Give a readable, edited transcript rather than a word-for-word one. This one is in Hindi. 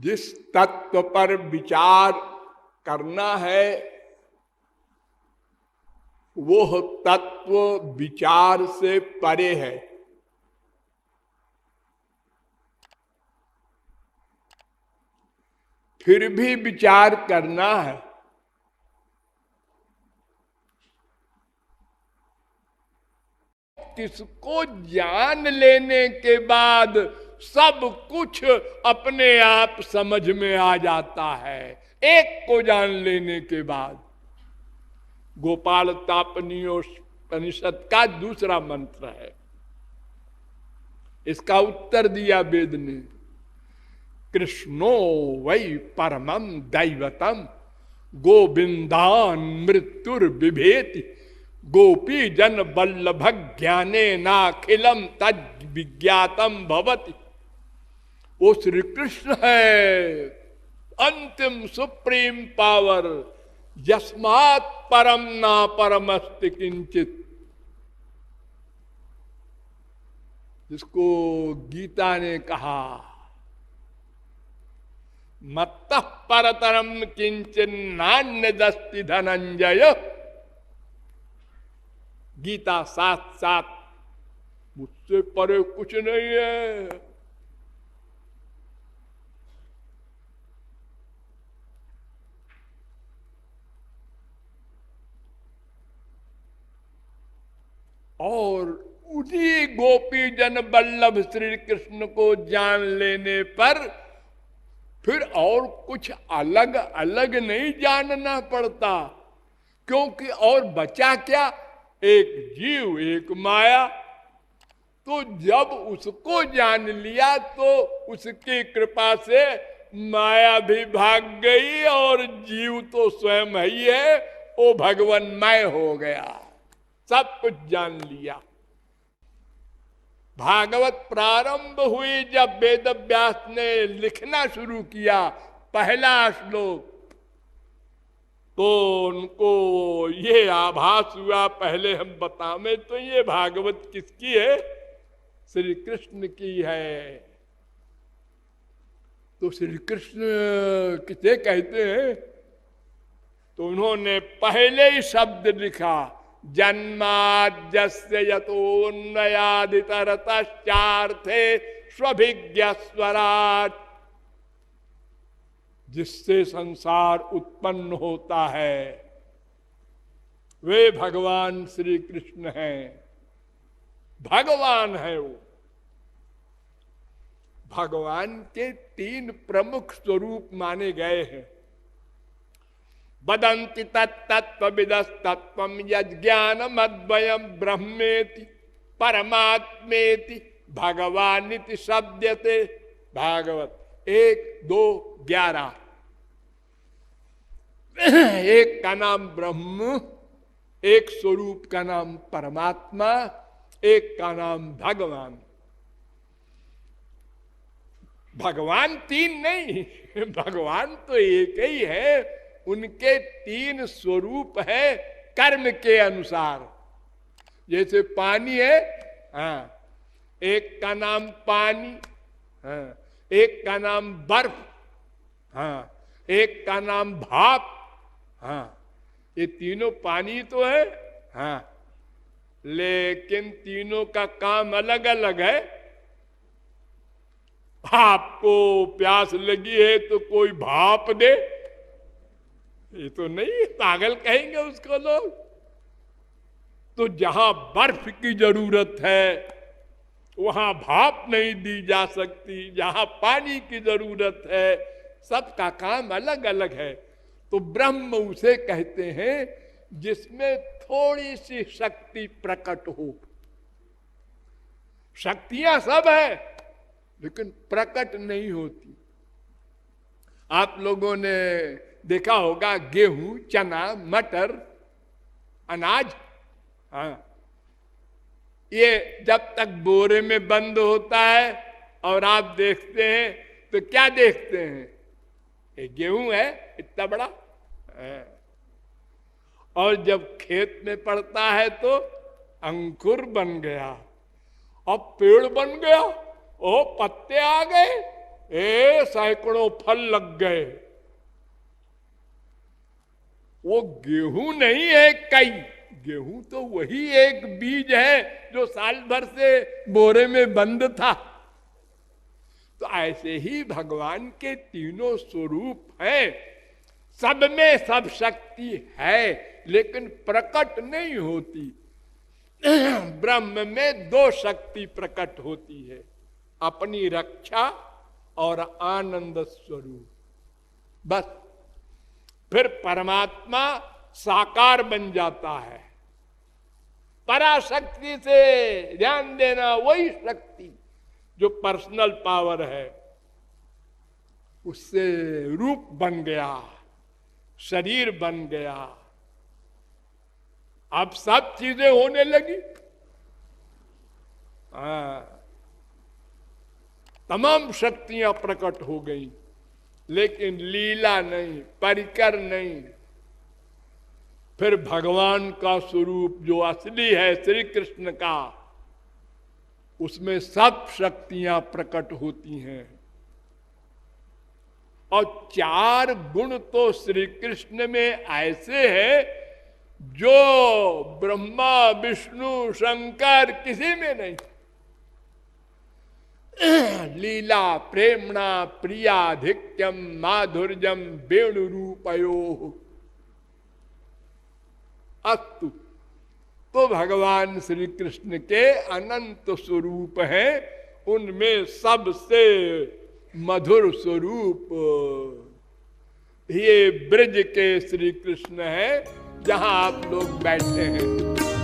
जिस तत्व पर विचार करना है वो तत्व विचार से परे है। फिर भी विचार करना है। किसको जान लेने के बाद सब कुछ अपने आप समझ में आ जाता है। एक को जान लेने के बाद। गोपाल तापनियोपनिषद का दूसरा मंत्र है। इसका उत्तर दिया वेद ने, कृष्णो वै परमं दैवतम गोविंदान मृत्युर्बिभेति गोपी जन वल्लभ ज्ञाने नाखिलम तद विज्ञातम भवति। वो श्री कृष्ण है, अंतिम सुप्रीम पावर, यस्मात् परम ना परमस्ति किंचित, जिसको गीता ने कहा मत्तः परतरम किंचन नान्यदस्ति धनंजय। गीता साथ साथ, मुझसे परे कुछ नहीं है। और उन्हीं गोपी जन वल्लभ श्री कृष्ण को जान लेने पर फिर और कुछ अलग अलग नहीं जानना पड़ता, क्योंकि और बचा क्या, एक जीव एक माया। तो जब उसको जान लिया तो उसकी कृपा से माया भी भाग गई और जीव तो स्वयं ही है, वो भगवन्मय हो गया, सब कुछ जान लिया। भागवत प्रारंभ हुई जब वेद व्यास ने लिखना शुरू किया पहला श्लोक, तो उनको ये आभास हुआ, पहले हम बतावें तो ये भागवत किसकी है, श्री कृष्ण की है। तो श्री कृष्ण किसे कहते हैं, तो उन्होंने पहले ही शब्द लिखा, जन्माद्यस्य यतोन्नयादितरतश्चार्थे स्वभिज्ञ स्वराट। जिससे संसार उत्पन्न होता है वे भगवान श्री कृष्ण हैं, भगवान है वो। भगवान के तीन प्रमुख स्वरूप माने गए हैं। वदन्ति तत्तत्त्वविदस्तत्त्वं यज्ञानमद्वयं ब्रह्मेति परमात्मेति भगवानिति शब्दते। भागवत 1-2-11। एक का नाम ब्रह्म, एक स्वरूप का नाम परमात्मा, एक का नाम भगवान। भगवान तीन नहीं, भगवान तो एक ही है। उनके तीन स्वरूप है कर्म के अनुसार। जैसे पानी है, हाँ, एक का नाम पानी, हाँ, एक का नाम बर्फ, हाँ, एक का नाम भाप, हाँ, ये तीनों पानी तो है, हाँ, लेकिन तीनों का काम अलग अलग है। आपको प्यास लगी है तो कोई भाप दे, ये तो नहीं, पागल कहेंगे उसको लोग। तो जहां बर्फ की जरूरत है वहां भाप नहीं दी जा सकती, जहां पानी की जरूरत है। सबका काम अलग अलग है। तो ब्रह्म उसे कहते हैं जिसमें थोड़ी सी शक्ति प्रकट हो। शक्तियां सब है लेकिन प्रकट नहीं होती। आप लोगों ने देखा होगा गेहूं, चना, मटर, अनाज, हाँ, ये जब तक बोरे में बंद होता है और आप देखते हैं तो क्या देखते हैं, ये गेहूं है इतना बड़ा, और जब खेत में पड़ता है तो अंकुर बन गया, अब पेड़ बन गया, ओ पत्ते आ गए, सैकड़ों फल लग गए। वो गेहूं नहीं है कई, गेहूं तो वही एक बीज है जो साल भर से बोरे में बंद था। तो ऐसे ही भगवान के तीनों स्वरूप हैं, सब में सब शक्ति है लेकिन प्रकट नहीं होती। ब्रह्म में दो शक्ति प्रकट होती है, अपनी रक्षा और आनंद स्वरूप, बस। फिर परमात्मा साकार बन जाता है। पराशक्ति से ध्यान देना, वही शक्ति जो पर्सनल पावर है, उससे रूप बन गया, शरीर बन गया, अब सब चीजें होने लगी। तमाम शक्तियां प्रकट हो गई, लेकिन लीला नहीं, परिकर नहीं। फिर भगवान का स्वरूप जो असली है श्री कृष्ण का, उसमें सब शक्तियां प्रकट होती हैं। और चार गुण तो श्री कृष्ण में ऐसे हैं जो ब्रह्मा विष्णु शंकर किसी में नहीं। लीला प्रेमणा प्रियाधिक्यम माधुर्यम वेणु रूपयो अस्तु। तो भगवान श्री कृष्ण के अनंत स्वरूप हैं, उनमें सबसे मधुर स्वरूप ये ब्रज के श्री कृष्ण है, जहां आप लोग बैठे हैं।